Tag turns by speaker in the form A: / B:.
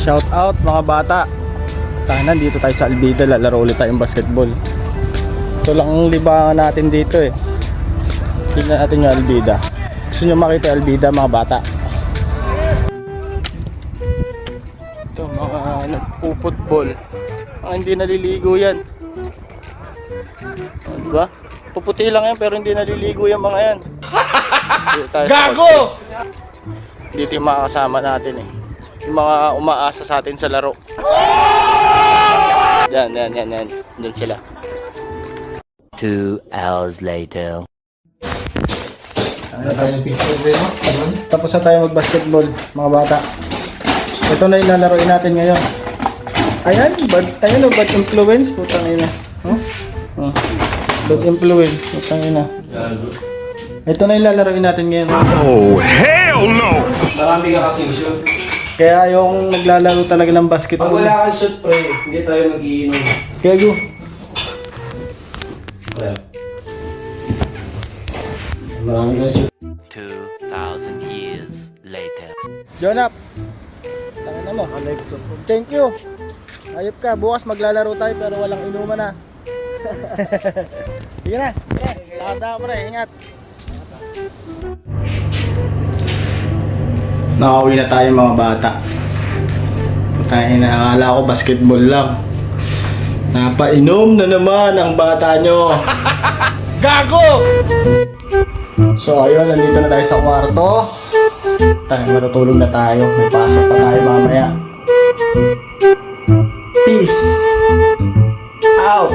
A: Shout out mga bata. Nandito tayo sa Albida, lalaro ulit tayong basketball. Ito lang ang libangan natin dito eh. Tingnan natin yung Albida. Gusto nyo makita yung Albida mga bata? Ito mga nagpuputbol. Mga hindi naliligo yan. Diba? Puputi lang yan pero hindi naliligo yung mga yan. Gago! Dito yung mga kasama natin eh. Yung mga umaasa sa atin sa laro. Yan. Yan sila.
B: 2 hours later.
A: Tapos na tayo mag-basketball, mga bata. Ito na yung lalaroin natin ngayon. Ayan o, bad influence. Putang ina. Bad influence. Putang ina. Ito na yung lalaroin natin ngayon.
C: Oh, hell no!
D: Marami ka kasing shoot.
A: Kaya yung naglalaro talaga ng basketball.
D: Pag wala kang shoot, pre, hindi tayo mag-iinom.
A: Gago.
D: Marami kang shoot.
B: 2,000 years later.
A: Jonap. Tangina mo. Thank you. Ayop ka. Bukas maglalaro tayo pero walang inuman na. Sige na. Lakad na pre. Ingat. Nakauwi na tayo mga bata. Putangin na, akala ko basketball lang. Napainom na naman ang bata nyo. Gago! So ayun, nandito na tayo sa kwarto. Tayo, matutulog na tayo. May pasok pa tayo mamaya. Peace out!